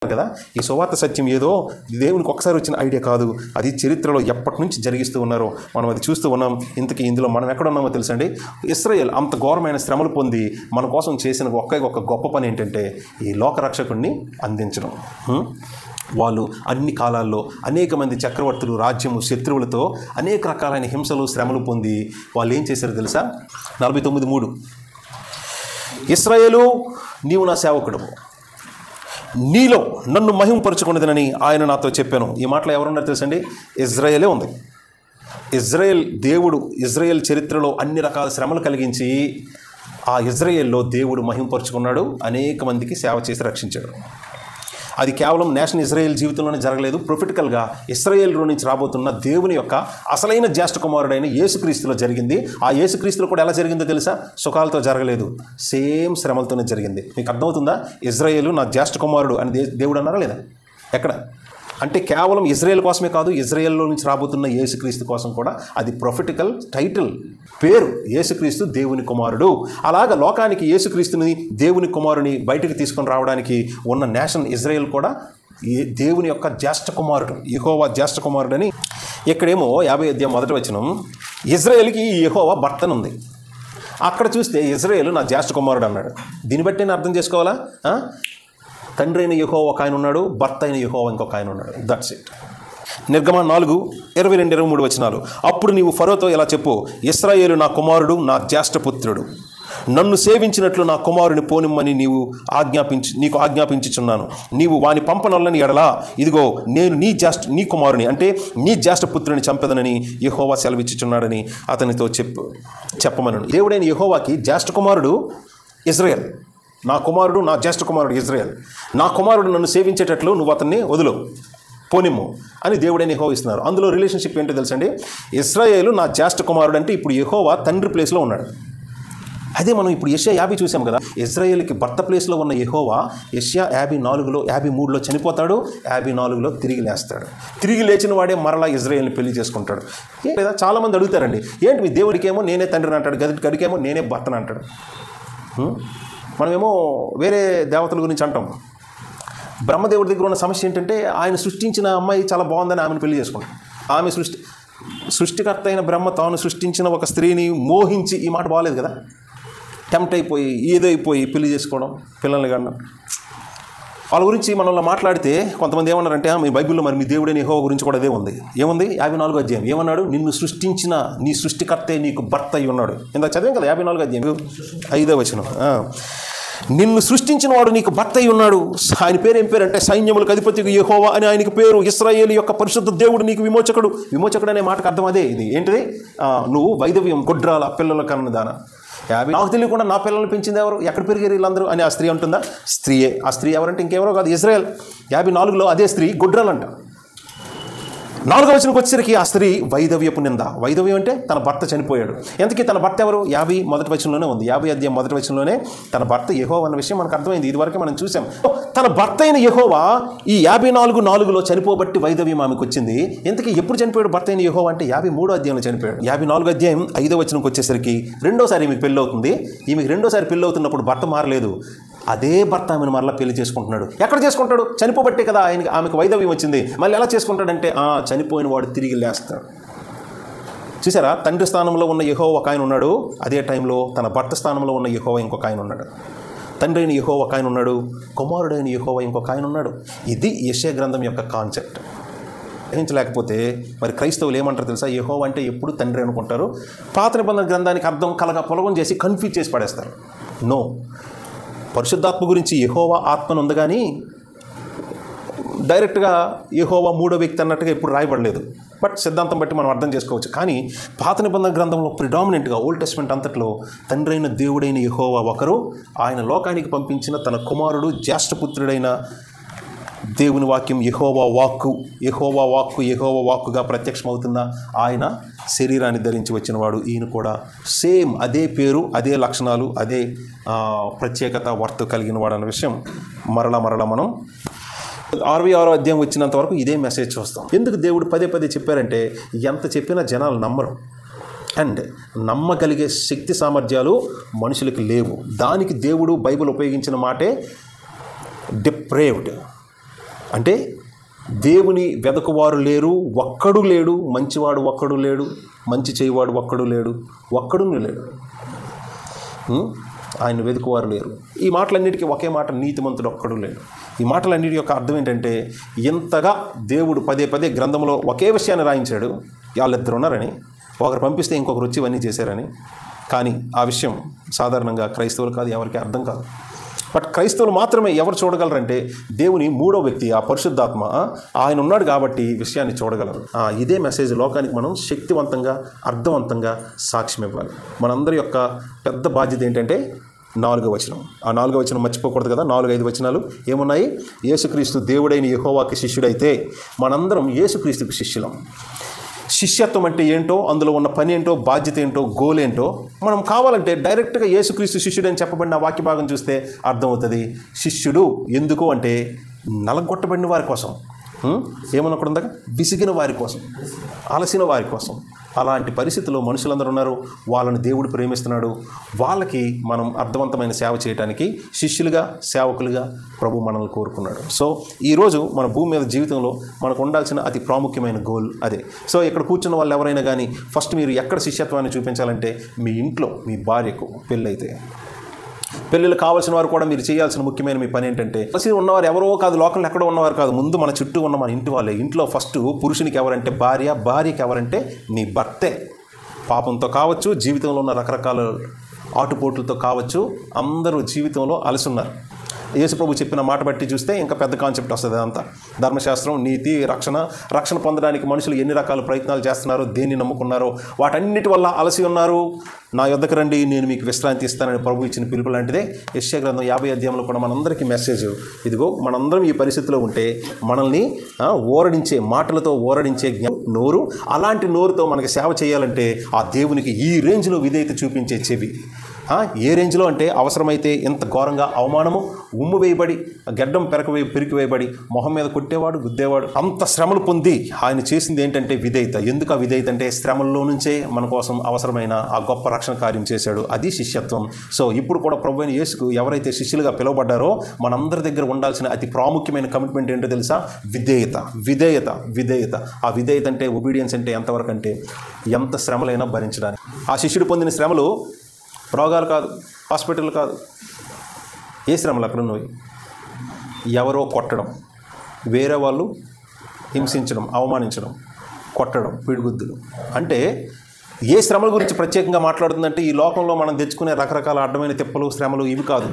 కదా. ఈ సువార్త సత్యం ఏదో దేవునికి ఒకసారి వచ్చిన ఐడియా కాదు, అది చరిత్రలో ఎప్పటి నుంచి జరిగిస్తూ ఉన్నారో మనం అది చూస్తూ ఉన్నాం. ఇంతకీ ఇందులో మనం ఎక్కడ ఉన్నామో తెలుసండి. ఇశ్రాయేల్ అంత ఘోరమైన శ్రమలు పొంది మన కోసం చేసిన ఒక్క గొప్ప పని ఏంటంటే ఈ లోకరక్షకుడిని అందించడం. వాళ్ళు అన్ని కాలాల్లో అనేక మంది చక్రవర్తులు, రాజ్యము, శత్రువులతో అనేక రకాలైన హింసలు, శ్రమలు పొంది వాళ్ళు ఏం చేశారో తెలుసా? 49:3 ఇశ్రాయేలు, నీవు నా సేవకుడు, నీలో నన్ను మహిమపరచుకున్నదనని ఆయన నాతో చెప్పాను. ఈ మాటలో ఎవరున్నారు తెలుసండి? ఇజ్రాయేలే ఉంది. ఇజ్రాయేల్ దేవుడు ఇజ్రాయేల్ చరిత్రలో అన్ని రకాల శ్రమలు కలిగించి ఆ ఇజ్రాయేల్లో దేవుడు మహిమపరుచుకున్నాడు, అనేక మందికి సేవ చేసి రక్షించాడు. అది కేవలం నేషనల్ ఇజ్రాయేల్ జీవితంలోనే జరగలేదు. ప్రొఫిటికల్గా ఇశ్రాయేలు నుంచి రాబోతున్న దేవుని యొక్క అసలైన జ్యేష్ఠ కుమారుడైన యేసుక్రీస్తులో జరిగింది. ఆ యేసుక్రీస్తులో కూడా ఎలా జరిగిందో తెలుసా? సుఖాలతో జరగలేదు, సేమ్ శ్రమలతోనే జరిగింది. మీకు అర్థమవుతుందా? ఇజ్రాయేలు నా జ్యేష్ఠ కుమారుడు అని దేవుడు అన్నారా లేదా? ఎక్కడ? అంటే కేవలం ఇజ్రాయేల్ కోసమే కాదు, ఇజ్రాయేల్లో నుంచి రాబోతున్న యేసుక్రీస్తు కోసం కూడా. అది ప్రొఫెటికల్ టైటిల్, పేరు. యేసుక్రీస్తు దేవుని కుమారుడు. అలాగ లోకానికి యేసుక్రీస్తుని దేవుని కుమారుని బయటకు తీసుకొని రావడానికి ఉన్న నేషన్ ఇజ్రాయేల్ కూడా దేవుని యొక్క జ్యేష్ఠ కుమారుడు, యెహోవా జ్యేష్ఠ కుమారుడని. ఇక్కడేమో 50వ అధ్యాయం 1వ వచనం, ఇజ్రాయేల్కి యెహోవా భర్తనుంది. అక్కడ చూస్తే ఇజ్రాయేలు నా జ్యేష్ఠ కుమారుడు అన్నాడు. దీన్ని బట్టి నేను అర్థం చేసుకోవాలా? తండ్రి అయిన యెహోవా ఒక ఆయన ఉన్నాడు, భర్త అయిన యెహోవా ఇంకొక ఆయన ఉన్నాడు. That's it. నిర్గమ 4:22-23 వచనాలు. అప్పుడు నీవు ఫరోతో ఇలా చెప్పు, ఇశ్రాయేలు నా కుమారుడు, నా జ్యేష్ఠపుత్రుడు. నన్ను సేవించినట్లు నా కుమారుని పోనిమ్మని నీకు ఆజ్ఞాపించుచున్నాను. నీవు వాని పంపనొల్లని ఎడలా, ఇదిగో నేను నీ కుమారుని అంటే నీ జ్యేష్ఠపుత్రుని చంపెదనని యెహోవా సెలవిచ్చుచున్నాడని అతనితో చెప్పమను. దేవుడైన యెహోవాకి జ్యేష్ఠ కుమారుడు ఇజ్రాయేల్. నా కుమారుడు, నా జ్యేష్ఠ కుమారుడు ఇజ్రాయేల్. నా కుమారుడు నన్ను సేవించేటట్లు నువ్వు అతన్ని వదులు, పోనిమ్ము అని దేవుడైన యెహోవా ఇస్తున్నారు. అందులో రిలేషన్షిప్ ఏంటో తెలుసండి? ఇశ్రాయేలు నా జ్యేష్ఠ కుమారుడు అంటే ఇప్పుడు యెహోవా తండ్రి ప్లేస్లో ఉన్నాడు. అదే మనం ఇప్పుడు యెషయా 50 చూసాం కదా. ఇజ్రాయేల్కి భర్త ప్లేస్లో ఉన్న యెహోవా యెషయా 53లో చనిపోతాడు, 54లో తిరిగి లేస్తాడు. తిరిగి లేచిన వాడే మరలా ఇజ్రాయేల్ని పెళ్లి చేసుకుంటాడు. లేదా చాలామంది అడుగుతారండి, ఏంటి మీ దేవుడికేమో నేనే తండ్రిని అంటాడు, గడికేమో నేనే భర్తను అంటాడు. మనమేమో వేరే దేవతల గురించి అంటాం. బ్రహ్మదేవుడి దగ్గర ఉన్న సమస్య ఏంటంటే ఆయన సృష్టించిన అమ్మాయి చాలా బాగుందని ఆమెను పెళ్లి చేసుకుంటాం. ఆమె సృష్టికర్త అయిన బ్రహ్మ తాను సృష్టించిన ఒక స్త్రీని మోహించి, ఈ మాట బాగలేదు కదా, టెంప్ట్ అయిపోయి ఏదైపోయి పెళ్లి చేసుకోవడం, పిల్లల్ని కన్నా. వాళ్ళ గురించి మనల్ని మాట్లాడితే కొంతమంది ఏమన్నారంటే, మీ బైబిల్లో మరి మీ దేవుడైన యెహోవా గురించి కూడా అదే ఉంది. ఏముంది? 54వ అధ్యాయం ఏమన్నాడు? నిన్ను సృష్టించిన నీ సృష్టికర్తే నీకు భర్త అయి ఉన్నాడు. ఇందాక చదివాం కదా 54వ అధ్యాయం 5వ వచనం. నిన్ను సృష్టించిన వాడు నీకు భర్త అయి ఉన్నాడు. ఆయన పేరు ఏం పేరు అంటే సైన్యములకు అధిపతి యెహోవా అని ఆయనకి పేరు. ఇశ్రాయేలు యొక్క పరిశుద్ధ దేవుడు నీకు విమోచకుడు. విమోచకుడు అనే మాటకు అర్థం అదే. ఇది ఏంటిది? నువ్వు వైధవ్యం, గొడ్రాల పిల్లల కన్నదాన. నాకు తెలియకుండా నా పిల్లల్ని పెంచింది ఎవరు, ఎక్కడ పెరిగారు వీళ్ళందరూ అని ఆ స్త్రీ అంటుందా? స్త్రీయే. ఆ స్త్రీ ఎవరంటే ఇంకెవరో కాదు, ఇజ్రాయేల్. 54లో అదే స్త్రీ గొడ్రాలంట. 4వ వచనంకి వచ్చేసరికి ఆ స్త్రీ వైధవ్యపు నింద. వైధవ్యం అంటే తన భర్త చనిపోయాడు. ఎందుకీ తన భర్త ఎవరు? 50 వచనంలోనే ఉంది. 50వ అధ్యాయం 1వ వచనంలోనే తన భర్త యెహోవా అన్న విషయం మనకు అర్థమైంది. ఇదివరకే మనం చూసాం. తన భర్త అయిన యెహోవా ఈ 54:4లో చనిపోబట్టి వైధవ్యం ఆమెకు వచ్చింది. ఎందుకీ ఎప్పుడు చనిపోయాడు భర్త అయిన యెహోవా అంటే 53వ అధ్యాయంలో చనిపోయాడు. 54వ అధ్యాయం 5వ వచనంకి వచ్చేసరికి రెండోసారి ఈమెకు పెళ్ళి అవుతుంది. ఈమెకు రెండోసారి పెళ్ళి అవుతున్నప్పుడు భర్త మారలేదు. అదే భర్త ఆమెను మరలా పెళ్లి చేసుకుంటున్నాడు. ఎక్కడ చేసుకుంటాడు? చనిపోబట్టే కదా ఆమెకు వైధవ్యం వచ్చింది. మళ్ళీ ఎలా చేసుకుంటాడంటే చనిపోయిన వాడు తిరిగి లేస్తాడు. చూసారా? తండ్రి స్థానంలో ఉన్న యెహోవా ఒక ఆయన ఉన్నాడు, అదే టైంలో తన భర్త స్థానంలో ఉన్న యెహోవా ఇంకొక ఆయన ఉన్నాడు. తండ్రి అయిన యెహోవా ఒక ఆయన ఉన్నాడు, కుమారుడైన యెహోవా ఇంకొక ఆయన ఉన్నాడు. ఇది యెషయా గ్రంథం యొక్క కాన్సెప్ట్. గ్రహించలేకపోతే మరి క్రైస్తవులు ఏమంటారు తెలుసా? యెహోవా అంటే ఎప్పుడు తండ్రి అనుకుంటారు. పాత నిబంధన గ్రంథానికి అర్థం పొలగం చేసి కన్ఫ్యూజ్ చేసి పడేస్తారు. నో, పరిశుద్ధాత్మ గురించి యెహోవా ఆత్మను ఉంది, కానీ డైరెక్ట్గా యెహోవా మూడో వ్యక్తి అన్నట్టుగా ఎప్పుడు రాయబడలేదు. బట్ సిద్ధాంతం బట్టి మనం అర్థం చేసుకోవచ్చు. కానీ పాత నిబంధన గ్రంథంలో ప్రిడామినెంట్గా ఓల్డ్ టెస్ట్మెంట్ అంతట్లో తండ్రి అయిన దేవుడైన యెహోవా ఒకరు, ఆయన లోకానికి పంపించిన తన కుమారుడు జ్యేష్ఠపుత్రుడైన దేవుని వాక్యం యెహోవా వాక్కుగా ప్రత్యక్షమవుతున్న ఆయన శరీరాన్ని ధరించి వచ్చినవాడు. ఈయన కూడా సేమ్ అదే పేరు, అదే లక్షణాలు, అదే ప్రత్యేకత వర్తు కలిగిన వాడు అన్న విషయం మరలా మనం 66వ అధ్యాయం వచ్చినంత వరకు ఇదే మెసేజ్ చూస్తాం. ఎందుకు దేవుడు పదే చెప్పారంటే, ఎంత చెప్పినా జనాలు నమ్మరు. అండ్ నమ్మగలిగే శక్తి సామర్థ్యాలు మనుషులకి లేవు. దానికి దేవుడు బైబిల్ ఉపయోగించిన మాటే డిప్రేవ్డ్. అంటే దేవుని వెదకువారు లేరు, ఒక్కడు లేడు, మంచివాడు ఒక్కడు లేడు, మంచి చేయవాడు ఒక్కడు లేడు, ఒక్కడు లేడు. ఆయన వెతుకువారు లేరు. ఈ మాటలన్నిటికీ ఒకే మాట, నీతిమంతుడు ఒక్కడు లేడు. ఈ మాటలన్నిటి యొక్క అర్థం ఏంటంటే, ఎంతగా దేవుడు పదే పదే గ్రంథంలో ఒకే విషయాన్ని రాయించాడు, వాళ్ళిద్దరు ఉన్నారని, ఒకరు పంపిస్తే ఇంకొకరు వచ్చి ఇవన్నీ చేశారని. కానీ ఆ విషయం సాధారణంగా క్రైస్తవులు కాదు, ఎవరికి అర్థం కాదు. బట్ క్రైస్తవులు మాత్రమే ఎవరు చూడగలరంటే, దేవుని మూడో వ్యక్తి, ఆ పరిశుద్ధాత్మ ఆయన ఉన్నాడు కాబట్టి విషయాన్ని చూడగలరు. ఇదే మెసేజ్ లోకానికి మనం శక్తివంతంగా, అర్థవంతంగా సాక్ష్యం ఇవ్వాలి. మనందరి యొక్క పెద్ద బాధ్యత ఏంటంటే 4వ వచనం. ఆ 4వ వచనం మర్చిపోకూడదు కదా. 4-5 వచనాలు ఏమున్నాయి? యేసుక్రీస్తు దేవుడైన యెహోవాకి శిష్యుడైతే మనందరం యేసుక్రీస్తుకు శిష్యులం. శిష్యత్వం అంటే ఏంటో, అందులో ఉన్న పని ఏంటో, బాధ్యత ఏంటో, గోల్ ఏంటో మనం కావాలంటే డైరెక్ట్గా యేసుక్రీస్తు శిష్యుడు అని చెప్పబడిన వాక్య భాగం చూస్తే అర్థమవుతుంది. శిష్యుడు ఎందుకు అంటే నలగొట్టబడిన వారి కోసం, ఏమనకూడదు, విసిగిన వారి కోసం, అలసిన వారి కోసం. అలాంటి పరిస్థితుల్లో మనుషులందరూ ఉన్నారు. వాళ్ళని దేవుడు ప్రేమిస్తున్నాడు. వాళ్ళకి మనం అర్థవంతమైన సేవ చేయడానికి శిష్యులుగా, సేవకులుగా ప్రభు మనల్ని కోరుకున్నాడు. సో ఈరోజు మన భూమి మీద జీవితంలో మనకు ఉండాల్సిన అతి ప్రాముఖ్యమైన గోల్ అదే. సో ఇక్కడ కూర్చున్న వాళ్ళు ఎవరైనా కానీ ఫస్ట్ మీరు ఎక్కడ శిష్యత్వాన్ని చూపించాలంటే, మీ ఇంట్లో మీ భార్యకు పెళ్ళైతే, పెళ్ళిళ్ళు కావాల్సిన వారు కూడా మీరు చేయాల్సిన ముఖ్యమైన మీ పని ఏంటంటే, కలిసి ఉన్నవారు ఎవరో కాదు, లోకంలో ఎక్కడో ఉన్నవారు కాదు, ముందు మన చుట్టూ ఉన్న మన ఇంటి వాళ్ళే. ఇంట్లో ఫస్ట్ పురుషునికి ఎవరంటే భార్య, భార్యకి ఎవరంటే నీ భర్తే. పాపంతో కావచ్చు, జీవితంలో ఉన్న రకరకాల ఆటుపోట్లతో కావచ్చు, అందరూ జీవితంలో అలసున్నారు. యేసుప్రభు చెప్పిన మాట బట్టి చూస్తే ఇంకా పెద్ద కాన్సెప్ట్ వస్తుంది. అదంతా ధర్మశాస్త్రం, నీతి, రక్షణ పొందడానికి మనుషులు ఎన్ని రకాల ప్రయత్నాలు చేస్తున్నారో, దేన్ని నమ్ముకున్నారో, వాటన్నిటి వల్ల అలసి ఉన్నారు. నా యొద్దకు రండి, నేను మీకు విశ్రాంతి ఇస్తానని ప్రభు ఇచ్చిన పిలుపు లాంటిదే యెషయా గ్రంథం 50 అధ్యాయంలో కూడా మనందరికీ మెసేజ్. ఇదిగో మనందరం ఈ పరిస్థితిలో ఉంటే మనల్ని ఓరడించే మాటలతో ఓరడించే నోరు, అలాంటి నోరుతో మనకి సేవ చేయాలంటే ఆ దేవునికి ఈ రేంజ్లో విధేయత చూపించే చెవి. ఏ రేంజ్లో అంటే, అవసరమైతే ఎంత ఘోరంగా అవమానము, ఉమ్ము వేయబడి, గడ్డం పెరికి వేయబడి, మొహం మీద కొట్టేవాడు, గుద్దేవాడు, అంత శ్రమలు పొంది ఆయన చేసింది ఏంటంటే విధేయత. ఎందుకు ఆ విధేయత అంటే, శ్రమల్లో నుంచే మన కోసం అవసరమైన ఆ గొప్ప రక్షణ కార్యం చేశాడు. అది శిష్యత్వం. సో ఇప్పుడు కూడా ప్రభువైన యేసుకు ఎవరైతే శిష్యులుగా పిలువబడ్డారో మనందరి దగ్గర ఉండాల్సిన అతి ప్రాముఖ్యమైన కమిట్మెంట్ ఏంటో తెలుసా? విధేయత, విధేయత, విధేయత. ఆ విధేయత అంటే, ఒబీడియన్స్ అంటే ఎంతవరకు అంటే, ఎంత శ్రమలైనా భరించడానికి. ఆ శిష్యుడు పొందిన శ్రమలు రోగాలు కాదు, హాస్పిటల్ కాదు, ఏ శ్రమలు అక్కడ ఉన్నవి? ఎవరో కొట్టడం, వేరే వాళ్ళు హింసించడం, అవమానించడం, కొట్టడం, పిడిగుద్దులు. అంటే ఏ శ్రమల గురించి ప్రత్యేకంగా మాట్లాడుతుందంటే, ఈ లోకంలో మనం తెచ్చుకునే రకరకాల అడ్డమైన తిప్పలు, శ్రమలు ఇవి కాదు.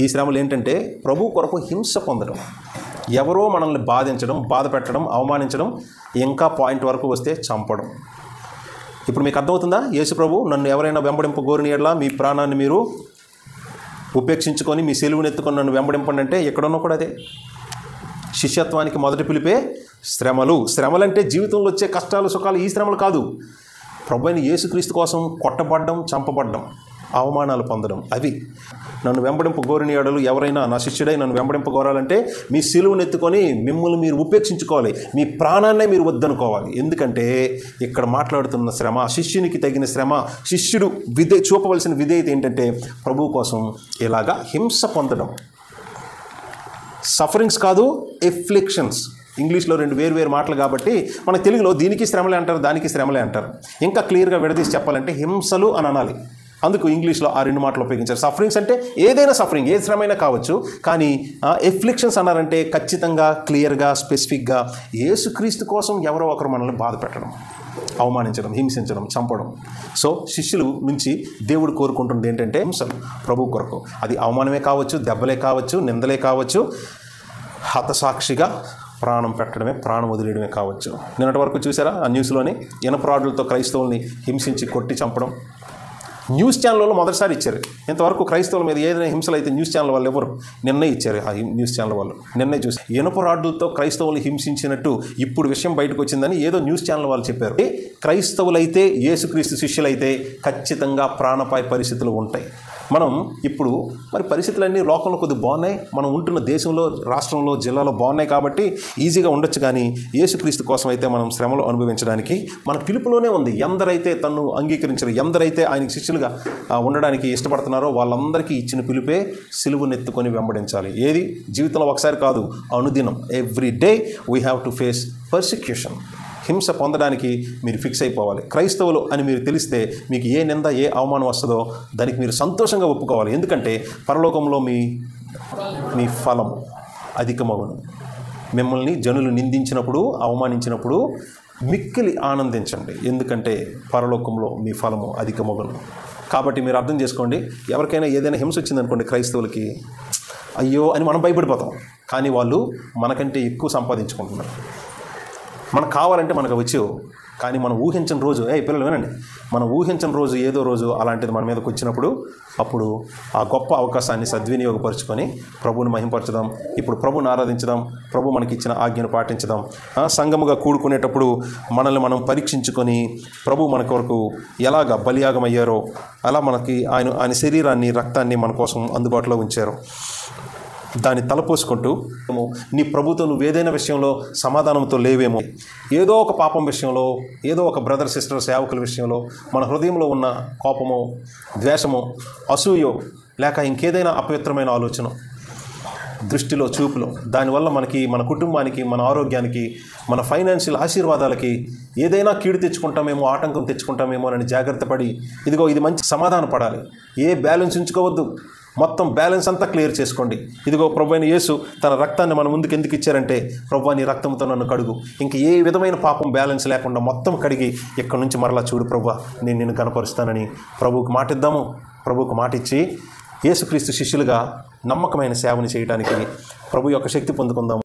ఈ శ్రమలు ఏంటంటే ప్రభు కొరకు హింస పొందడం, ఎవరో మనల్ని బాధించడం, బాధ పెట్టడం, అవమానించడం, ఇంకా పాయింట్ వరకు వస్తే చంపడం. ఇప్పుడు మీకు అర్థమవుతుందా? యేసు ప్రభు నన్ను ఎవరైనా వెంబడింపగోరిన యెడల మీ ప్రాణాన్ని మీరు ఉపేక్షించుకొని మీ సెలువును ఎత్తుకొని నన్ను వెంబడింపండి అంటే ఎక్కడున్నా కూడా అదే. శిష్యత్వానికి మొదటి పిలిపే శ్రమలు. శ్రమలంటే జీవితంలో వచ్చే కష్టాలు, సుఖాలు, ఈ శ్రమలు కాదు. ప్రభువైన యేసుక్రీస్తు కోసం కొట్టబడ్డం, చంపబడ్డం, అవమానాలు పొందడం, అవి. నన్ను వెంబడింపగోరిన యెడల ఎవరైనా నా శిష్యుడై నన్ను వెంబడింపగోరాలంటే మీ సిలువను ఎత్తుకొని మిమ్మల్ని మీరు ఉపేక్షించుకోవాలి, మీ ప్రాణాన్నే మీరు వద్దనుకోవాలి. ఎందుకంటే ఇక్కడ మాట్లాడుతున్న శ్రమ, శిష్యునికి తగిన శ్రమ, శిష్యుడు చూపవలసిన విధేయత ఏంటంటే ప్రభు కోసం ఇలాగా హింస పొందడం. సఫరింగ్స్ కాదు, ఎఫ్లిక్షన్స్. ఇంగ్లీష్లో 2 వేరు మాటలు కాబట్టి మన తెలుగులో దీనికి శ్రమలే అంటారు, దానికి శ్రమలే అంటారు. ఇంకా క్లియర్గా విడదీసి చెప్పాలంటే హింసలు అని అనాలి. అందుకు ఇంగ్లీష్లో ఆ 2 మాటలు ఉపయోగించారు. సఫరింగ్స్ అంటే ఏదైనా సఫరింగ్, ఏ శ్రమైనా కావచ్చు. కానీ ఎఫ్లిక్షన్స్ అన్నారంటే ఖచ్చితంగా, క్లియర్గా, స్పెసిఫిక్గా యేసుక్రీస్తు కోసం ఎవరో ఒకరు మనల్ని బాధ పెట్టడం, అవమానించడం, హింసించడం, చంపడం. సో శిష్యులు నుంచి దేవుడు కోరుకుంటుంది ఏంటంటే హింసలు ప్రభు కొరకు. అది అవమానమే కావచ్చు, దెబ్బలే కావచ్చు, నిందలే కావచ్చు, హతసాక్షిగా ప్రాణం పెట్టడమే, ప్రాణం వదిలేయడమే కావచ్చు. నిన్నటి వరకు చూసారా ఆ న్యూస్లోని ఇనపరాడులతో క్రైస్తవుల్ని హింసించి కొట్టి చంపడం. న్యూస్ ఛానల్లో మొదటిసారి ఇచ్చారు. ఇంతవరకు క్రైస్తవుల మీద ఏదైనా హింసలు అయితే న్యూస్ ఛానల్ వాళ్ళు ఎవరు నిన్నే ఇచ్చారు. ఆ న్యూస్ ఛానల్ వాళ్ళు నిన్నే చూసి ఇనపరాడులతో క్రైస్తవులు హింసించినట్టు ఇప్పుడు విషయం బయటకు వచ్చిందని ఏదో న్యూస్ ఛానల్ వాళ్ళు చెప్పారు. క్రైస్తవులైతే, యేసుక్రీస్తు శిష్యులైతే ఖచ్చితంగా ప్రాణపాయ పరిస్థితులు ఉంటాయి. మనం ఇప్పుడు మరి పరిస్థితులన్నీ లోకంలో కొద్దిగా బాగున్నాయి, మనం ఉంటున్న దేశంలో, రాష్ట్రంలో, జిల్లాలో బాగున్నాయి కాబట్టి ఈజీగా ఉండొచ్చు. కానీ యేసుక్రీస్తు కోసం అయితే మనం శ్రమలు అనుభవించడానికి మన పిలుపులోనే ఉంది. ఎందరైతే తను అంగీకరించారు, ఎందరైతే ఆయనకి శిష్యులుగా ఉండడానికి ఇష్టపడుతున్నారో వాళ్ళందరికీ ఇచ్చిన పిలుపే సిలువనెత్తుకొని వెంబడించాలి. ఏది జీవితంలో ఒకసారి కాదు, అనుదినం, every day we have to face persecution. హింస పొందడానికి మీరు ఫిక్స్ అయిపోవాలి. క్రైస్తవులు అని మీరు తెలిస్తే మీకు ఏ నింద, ఏ అవమానం వస్తుందో దానికి మీరు సంతోషంగా ఒప్పుకోవాలి. ఎందుకంటే పరలోకంలో మీ ఫలం అధికమవును. మిమ్మల్ని జనులు నిందించినప్పుడు, అవమానించినప్పుడు మిక్కిలి ఆనందించండి, ఎందుకంటే పరలోకంలో మీ ఫలము అధికమవును. కాబట్టి మీరు అర్థం చేసుకోండి, ఎవరికైనా ఏదైనా హింస వచ్చిందనుకోండి క్రైస్తవులకి, అయ్యో అని మనం భయపడిపోతాం. కానీ వాళ్ళు మనకంటే ఎక్కువ సంపాదించుకుంటున్నారు. మనకు కావాలంటే మనకు వచ్చేవు, కానీ మనం ఊహించిన రోజు, పిల్లలు వినండి, మనం ఊహించిన రోజు ఏదో రోజు అలాంటిది మన మీదకి వచ్చినప్పుడు అప్పుడు ఆ గొప్ప అవకాశాన్ని సద్వినియోగపరుచుకొని ప్రభువుని మహింపరచుదాం. ఇప్పుడు ప్రభువుని ఆరాధించుదాం, ప్రభు మనకిచ్చిన ఆజ్ఞను పాటించుదాం. సంఘముగా కూడుకునేటప్పుడు మనల్ని మనం పరీక్షించుకొని ప్రభు మన కొరకు ఎలాగ బలియాగం అయ్యారో అలా మనకి ఆయన శరీరాన్ని, రక్తాన్ని మన కోసం అందుబాటులో ఉంచారు. దాన్ని తలపోసుకుంటూ నీ ప్రభుతో నువ్వు ఏదైనా విషయంలో సమాధానంతో లేవేమో, ఏదో ఒక పాపం విషయంలో, ఏదో ఒక బ్రదర్ సిస్టర్ సేవకుల విషయంలో మన హృదయంలో ఉన్న కోపమో, ద్వేషమో, అసూయో, లేక ఇంకేదైనా అపవిత్రమైన ఆలోచన, దృష్టిలో, చూపులో, దానివల్ల మనకి, మన కుటుంబానికి, మన ఆరోగ్యానికి, మన ఫైనాన్షియల్ ఆశీర్వాదాలకి ఏదైనా కీడు తెచ్చుకుంటామేమో, ఆటంకం తెచ్చుకుంటామేమో అని జాగ్రత్త పడి, ఇదిగో ఇది మంచి సమాధాన పడాలి. ఏ బ్యాలెన్స్ ఉంచుకోవద్దు, మొత్తం బ్యాలెన్స్ అంతా క్లియర్ చేసుకోండి. ఇదిగో ప్రభువైన యేసు తన రక్తాన్ని మన ముందుకు ఎందుకు ఇచ్చారంటే, ప్రభువా నీ రక్తంతో నన్ను కడుగు, ఇంక ఏ విధమైన పాపం బ్యాలెన్స్ లేకుండా మొత్తం కడిగి ఇక్కడ నుంచి మరలా చూడు ప్రభువా, నేను నిన్ను కనపరుస్తానని ప్రభువుకు మాట ఇద్దాము. ప్రభువుకు మాట ఇచ్చి యేసుక్రీస్తు శిష్యులుగా నమ్మకమైన సేవని చేయడానికి ప్రభు యొక్క శక్తి పొందుకుందాము.